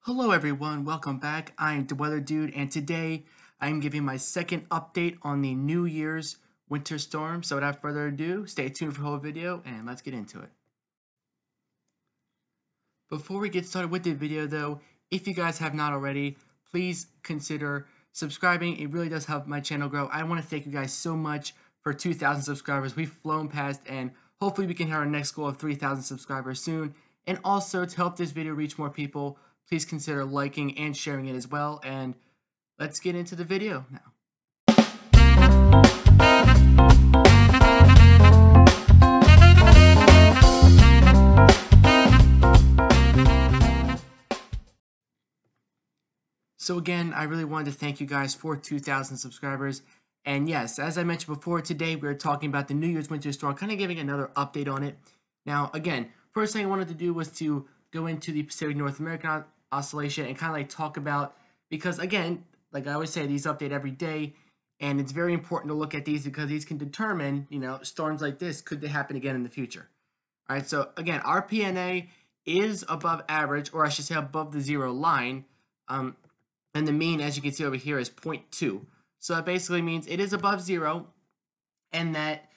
Hello everyone, welcome back. I am the Weather Dude, and today I am giving my second update on the New Year's winter storm. So without further ado, stay tuned for the whole video and let's get into it. Before we get started with the video though, if you guys have not already, please consider subscribing. It really does help my channel grow. I want to thank you guys so much for 2,000 subscribers. We've flown past, and hopefully we can hit our next goal of 3,000 subscribers soon. And also, to help this video reach more people, please consider liking and sharing it as well. And let's get into the video now. So again, I really wanted to thank you guys for 2,000 subscribers. And yes, as I mentioned before, today we're talking about the New Year's winter storm, kind of giving another update on it. Now, again, first thing I wanted to do was to go into the Pacific North American oscillation and kind of like talk about, because again, like I always say, these update every day, and it's very important to look at these because these can determine, storms like this, could they happen again in the future? All right, so again, our PNA is above average, or I should say above the zero line, and the mean, as you can see over here, is 0.2. So that basically means it is above zero, and that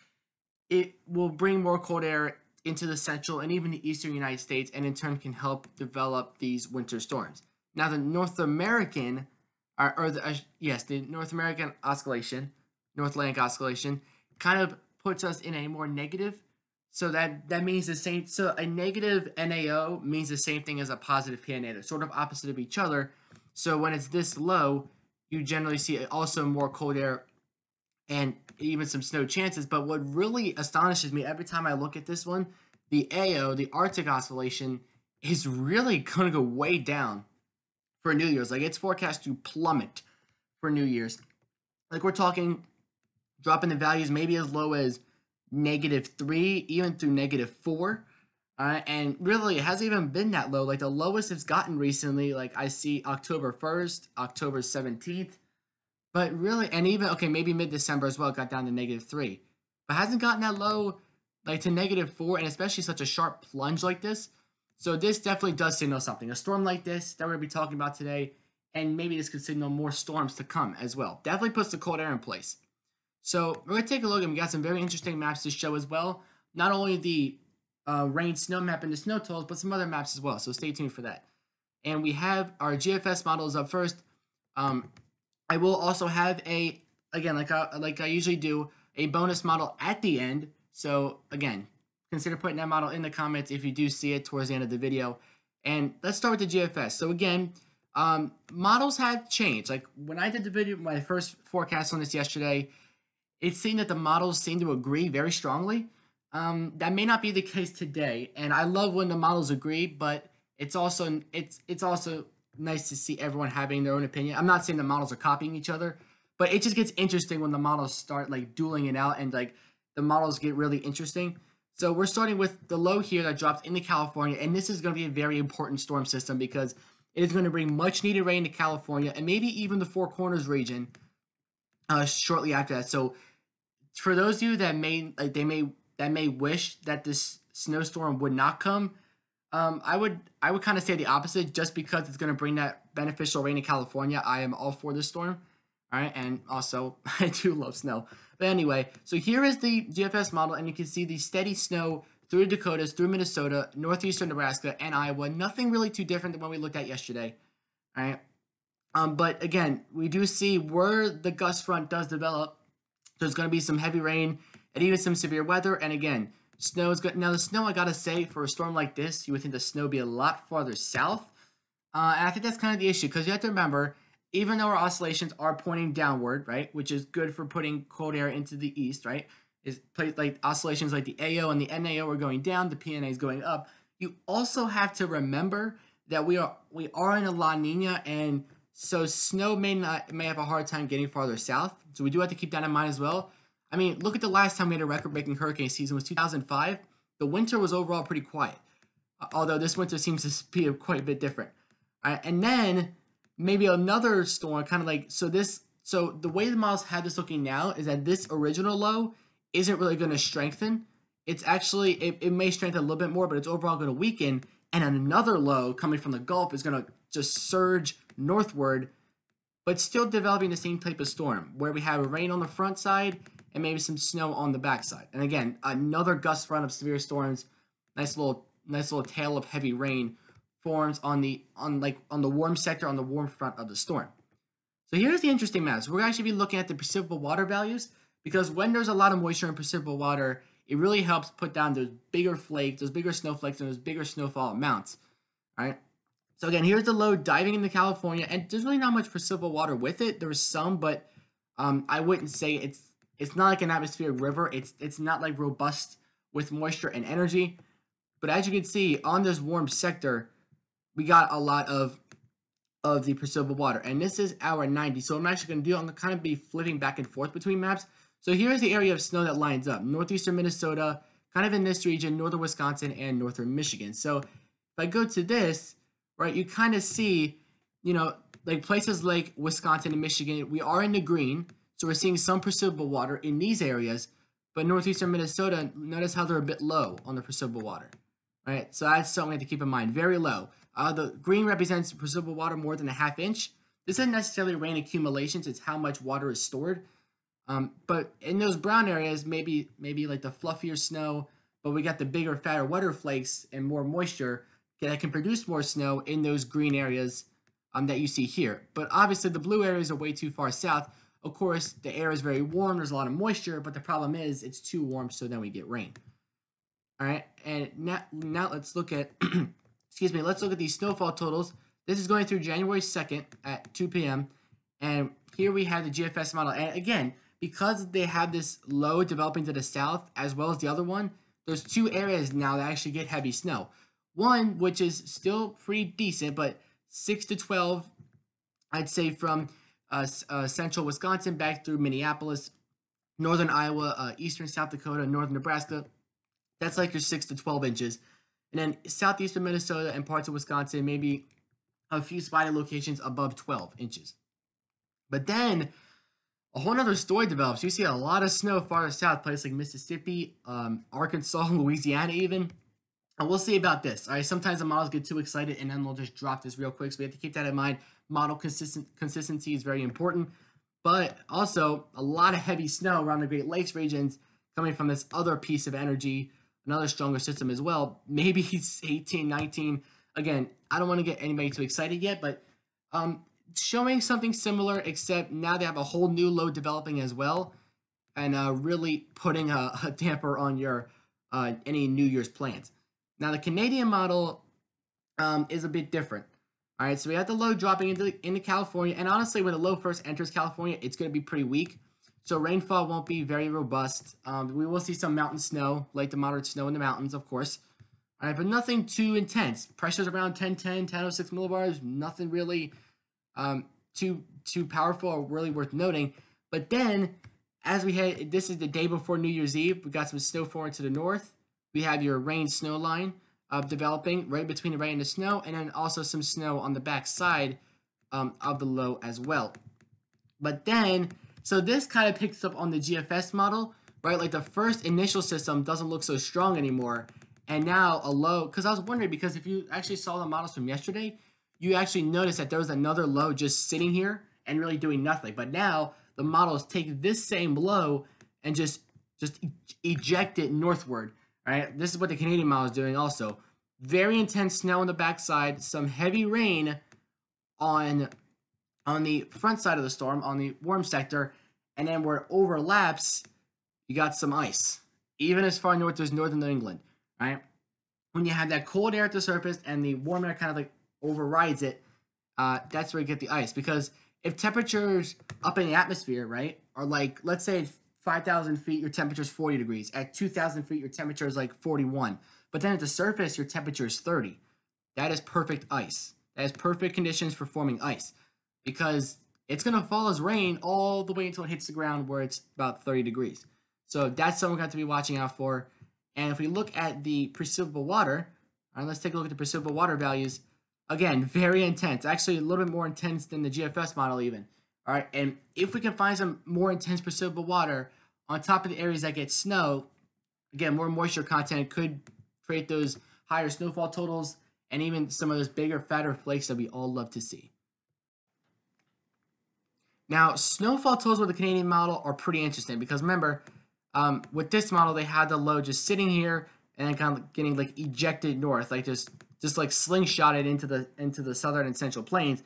it will bring more cold air into the central and even the eastern United States, and in turn can help develop these winter storms. Now, the North American, the North American oscillation, North Atlantic oscillation, kind of puts us in a more negative. So that means the same. So a negative NAO means the same thing as a positive PNA. They're sort of opposite of each other. So when it's this low, you generally see also more cold air and even some snow chances. But what really astonishes me every time I look at this one, the AO, the Arctic oscillation, is really going to go way down for New Year's. Like, it's forecast to plummet for New Year's. Like, we're talking dropping the values maybe as low as -3, even through -4. And really, it hasn't even been that low. Like, the lowest it's gotten recently, like, I see October 1st, October 17th. But really, and even, okay, maybe mid-December as well, it got down to -3. But hasn't gotten that low, like, to -4, and especially such a sharp plunge like this. So this definitely does signal something. A storm like this that we're going to be talking about today, and maybe this could signal more storms to come as well. Definitely puts the cold air in place. So we're going to take a look, and we got some very interesting maps to show as well. Not only the rain snow map and the snow totals, but some other maps as well. So stay tuned for that. And we have our GFS models up first. I will also have again, like I usually do, a bonus model at the end. So again, consider putting that model in the comments if you do see it towards the end of the video. And let's start with the GFS. So again, models have changed. Like, when I did the video, my first forecast on this yesterday, it seemed that the models seem to agree very strongly. That may not be the case today, and I love when the models agree, but it's also nice to see everyone having their own opinion. I'm not saying the models are copying each other, but it just gets interesting when the models start like dueling it out, and like the models get really interesting. So we're starting with the low here that dropped into California, and this is going to be a very important storm system because it is going to bring much needed rain to California and maybe even the Four Corners region shortly after that. So for those of you that may wish that this snowstorm would not come, I would kind of say the opposite, just because it's going to bring that beneficial rain to California. I am all for this storm. All right, and also I do love snow. But anyway, so here is the GFS model, and you can see the steady snow through the Dakotas, through Minnesota, northeastern Nebraska, and Iowa. Nothing really too different than what we looked at yesterday. All right, but again, we do see where the gust front does develop. There's going to be some heavy rain and even some severe weather. And again, snow is good. Now, the snow, I gotta say, for a storm like this, you would think the snow would be a lot farther south. And I think that's kind of the issue, because you have to remember, even though our oscillations are pointing downward, right, which is good for putting cold air into the east, right, like oscillations like the AO and the NAO are going down, the PNA is going up. You also have to remember that we are in a La Nina, and so snow may have a hard time getting farther south. So we do have to keep that in mind as well. I mean, look at the last time we had a record-breaking hurricane season was 2005. The winter was overall pretty quiet, although this winter seems to be quite a bit different. And then maybe another storm, kind of like, so the way the models have this looking now is that this original low isn't really going to strengthen. It's actually, it may strengthen a little bit more, but it's overall going to weaken. And another low coming from the Gulf is going to just surge northward, but still developing the same type of storm where we have rain on the front side and maybe some snow on the back side. And again, another gust front of severe storms, nice little tail of heavy rain forms on the warm sector, on the warm front of the storm. So here's the interesting math. So we're actually be looking at the precipitable water values, because when there's a lot of moisture in precipitable water, it really helps put down those bigger flakes, those bigger snowflakes, and those bigger snowfall amounts. All right. So again, here's the low diving into California, and there's really not much precipitable water with it. There was some, but I wouldn't say it's not like an atmospheric river. It's not like robust with moisture and energy. But as you can see on this warm sector, we got a lot of the precipitable water, and this is hour 90. So I'm actually going to kind of be flipping back and forth between maps. So here's the area of snow that lines up: northeastern Minnesota, kind of in this region, northern Wisconsin, and northern Michigan. So if I go to this, right, you kind of see, like places like Wisconsin and Michigan, we are in the green, so we're seeing some precipitable water in these areas. But northeastern Minnesota, notice how they're a bit low on the precipitable water, right? So that's something we have to keep in mind, very low. The green represents precipitable water more than a ½ inch. This isn't necessarily rain accumulations, it's how much water is stored. But in those brown areas, maybe like the fluffier snow, but we got the bigger, fatter, wetter flakes and more moisture that can produce more snow in those green areas that you see here. But obviously the blue areas are way too far south. Of course, the air is very warm, there's a lot of moisture, but the problem is it's too warm, so then we get rain. All right, and now let's look at, excuse me, let's look at these snowfall totals. This is going through January 2nd at 2 p.m. And here we have the GFS model. And again, because they have this low developing to the south as well as the other one, there's two areas now that actually get heavy snow. One, which is still pretty decent, but 6 to 12, I'd say from central Wisconsin back through Minneapolis, northern Iowa, eastern South Dakota, northern Nebraska. That's like your 6 to 12 inches. And then southeastern Minnesota and parts of Wisconsin, maybe a few spotted locations above 12 inches. But then a whole other story develops. You see a lot of snow farther south, places like Mississippi, Arkansas, Louisiana even. And we'll see about this. All right, sometimes the models get too excited and then they'll just drop this real quick. So we have to keep that in mind. Model consistency is very important. But also a lot of heavy snow around the Great Lakes regions coming from this other piece of energy, another stronger system as well. Maybe it's 18, 19. Again, I don't want to get anybody too excited yet, but showing something similar, except now they have a whole new load developing as well, and really putting a damper on your any New Year's plans. Now the Canadian model is a bit different. All right, so we have the low dropping into California, and honestly, when the low first enters California, it's going to be pretty weak. So rainfall won't be very robust. We will see some mountain snow, like the moderate snow in the mountains, of course. All right, but nothing too intense. Pressure's around 1010, 1006 millibars. Nothing really too powerful or really worth noting. But then, as we head, this is the day before New Year's Eve. We got some snow forward to the north. We have your rain-snow line developing right between the rain and the snow, and then also some snow on the back side of the low as well. But then, so this kind of picks up on the GFS model, right? Like the first initial system doesn't look so strong anymore, and now a low, because I was wondering, because if you actually saw the models from yesterday, you actually noticed that there was another low just sitting here and really doing nothing. But now the models take this same low and just eject it northward. Right, this is what the Canadian model is doing also. Very intense snow on the backside, some heavy rain on the front side of the storm, on the warm sector, and then where it overlaps, you got some ice. Even as far north as northern New England, right? When you have that cold air at the surface and the warm air kind of like overrides it, that's where you get the ice. Because if temperatures up in the atmosphere, right, are like, let's say 5,000 feet, your temperature is 40 degrees. At 2,000 feet, your temperature is like 41. But then at the surface, your temperature is 30. That is perfect ice. That is perfect conditions for forming ice. Because it's going to fall as rain all the way until it hits the ground where it's about 30 degrees. So that's something we're going to be watching out for. And if we look at the precipitable water, all right, let's take a look at the precipitable water values. Again, very intense. Actually, a little bit more intense than the GFS model even. All right, and if we can find some more intense precipitable water on top of the areas that get snow, again, more moisture content could create those higher snowfall totals and even some of those bigger, fatter flakes that we all love to see. Now, snowfall totals with the Canadian model are pretty interesting because remember, with this model, they had the low just sitting here and then kind of getting like ejected north, like just like slingshotted into the southern and central plains.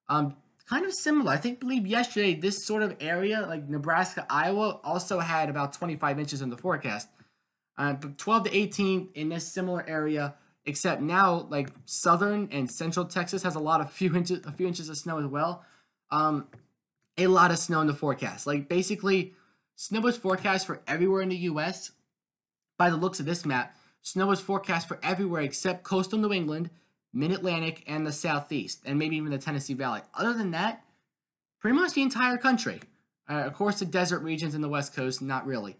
Kind of similar. I believe yesterday this sort of area, like Nebraska, Iowa, also had about 25 inches in the forecast. But 12 to 18 in this similar area, except now like southern and central Texas has a few inches of snow as well. A lot of snow in the forecast. Like basically, snow is forecast for everywhere in the U.S. By the looks of this map, snow is forecast for everywhere except coastal New England, Mid-Atlantic, and the Southeast, and maybe even the Tennessee Valley. Other than that, pretty much the entire country. Of course, the desert regions in the West Coast, not really.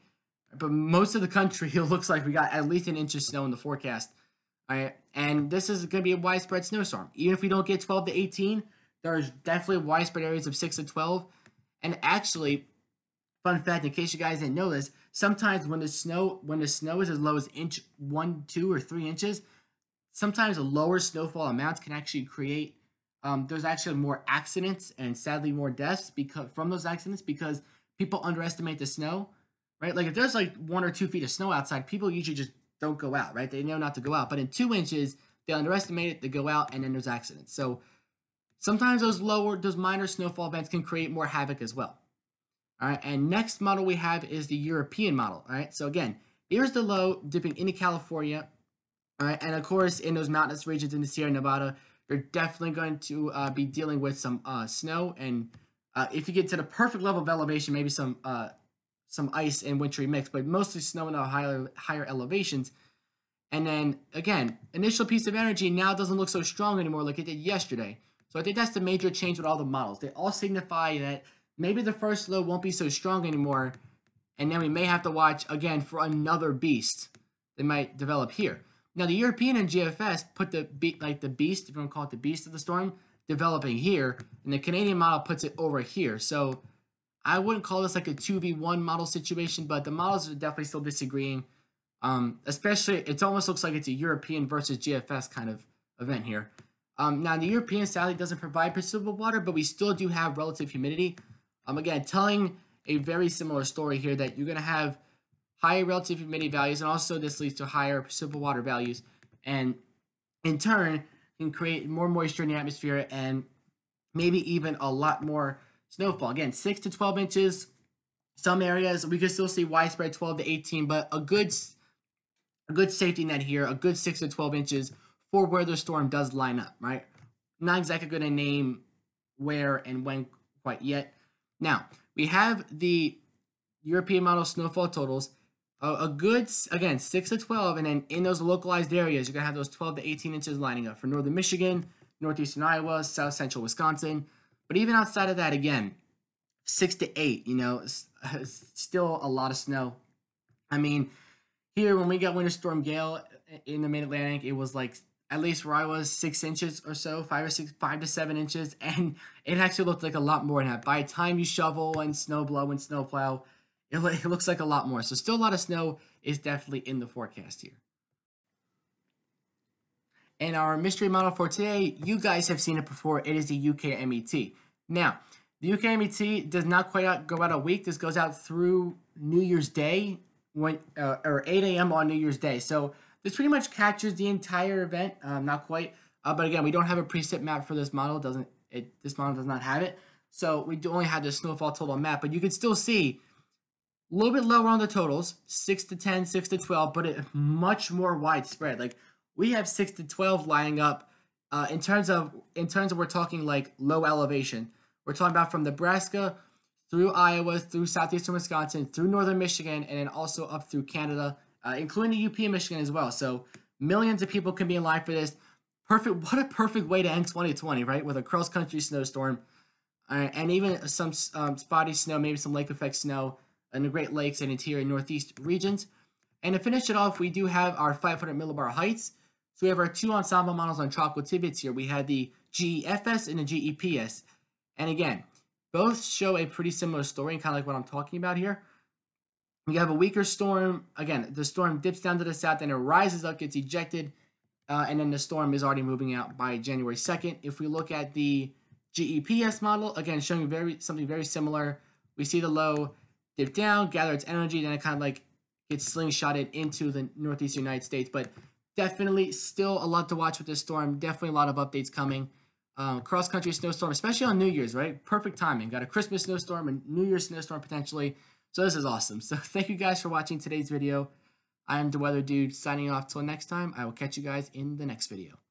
But most of the country, it looks like we got at least an inch of snow in the forecast. And this is going to be a widespread snowstorm. Even if we don't get 12 to 18, there's definitely widespread areas of 6 to 12. And actually, fun fact, in case you guys didn't know this, sometimes when the snow is as low as inch 1, 2, or 3 inches, sometimes lower snowfall amounts can actually create there's actually more accidents and sadly more deaths from those accidents because people underestimate the snow, right? Like if there's like 1 or 2 feet of snow outside, people usually just don't go out, right? They know not to go out. But in 2 inches, they underestimate it, they go out, and then there's accidents. So sometimes those minor snowfall events can create more havoc as well. All right, and next model we have is the European model. All right, so again, here's the low dipping into California. All right, and of course, in those mountainous regions in the Sierra Nevada, you're definitely going to be dealing with some snow, and if you get to the perfect level of elevation, maybe some ice and wintry mix, but mostly snow in the higher elevations. And then again, initial piece of energy now doesn't look so strong anymore like it did yesterday. So I think that's the major change with all the models. They all signify that maybe the first low won't be so strong anymore, and then we may have to watch again for another beast that might develop here. Now, the European and GFS put the beast, if you want to call it the beast of the storm, developing here, and the Canadian model puts it over here. So I wouldn't call this like a 2v1 model situation, but the models are definitely still disagreeing. Especially, it almost looks like it's a European versus GFS kind of event here. Now, the European sadly doesn't provide perceptible water, but we still do have relative humidity. Again, telling a very similar story here that you're going to have higher relative humidity values, and also this leads to higher perceptible water values, and in turn can create more moisture in the atmosphere and maybe even a lot more snowfall. Again, 6 to 12 inches. Some areas we could still see widespread 12 to 18, but a good safety net here, a good 6 to 12 inches for where the storm does line up, right? Not exactly going to name where and when quite yet. Now, we have the European model snowfall totals. A good, again, 6 to 12, and then in those localized areas, you're going to have those 12 to 18 inches lining up for northern Michigan, northeastern Iowa, south central Wisconsin. But even outside of that, again, 6 to 8, still a lot of snow. I mean, here when we got Winter Storm Gale in the Mid-Atlantic, it was like, at least where I was, 6 inches or so, 5 to 7 inches, and it actually looked like a lot more than that. By the time you shovel and snow blow and snow plow, it looks like a lot more. So still a lot of snow is definitely in the forecast here. And our mystery model for today, you guys have seen it before. It is the UK MET. Now, the UK MET does not quite go out a week. This goes out through New Year's Day, or 8 a.m. on New Year's Day. So this pretty much captures the entire event. Not quite. But again, we don't have a preset map for this model. This model does not have it. So we do only have the snowfall total map. But you can still see a little bit lower on the totals, 6 to 10, 6 to 12, but it much more widespread. Like we have 6 to 12 lining up in terms of we're talking like low elevation. We're talking about from Nebraska through Iowa, through southeastern Wisconsin, through northern Michigan, and then also up through Canada, including the UP and Michigan as well. So millions of people can be in line for this. Perfect! What a perfect way to end 2020, right? With a cross-country snowstorm, and even some spotty snow, maybe some lake effect snow in the Great Lakes and interior Northeast regions. And to finish it off, we do have our 500 millibar heights. So we have our 2 ensemble models on tropical tidbits here. We have the GEFS and the GEPS. And again, both show a pretty similar story, and kind of like what I'm talking about here. We have a weaker storm. Again, the storm dips down to the south, and it rises up, gets ejected, and then the storm is already moving out by January 2nd. If we look at the GEPS model, again, showing something very similar. We see the low dip down, gather its energy, then it kind of like gets slingshotted into the northeastern United States. But definitely still a lot to watch with this storm. Definitely a lot of updates coming. Cross-country snowstorm, especially on New Year's, right? Perfect timing. Got a Christmas snowstorm and New Year's snowstorm potentially. So this is awesome. So thank you guys for watching today's video. I am the Weather Dude signing off. Till next time, I will catch you guys in the next video.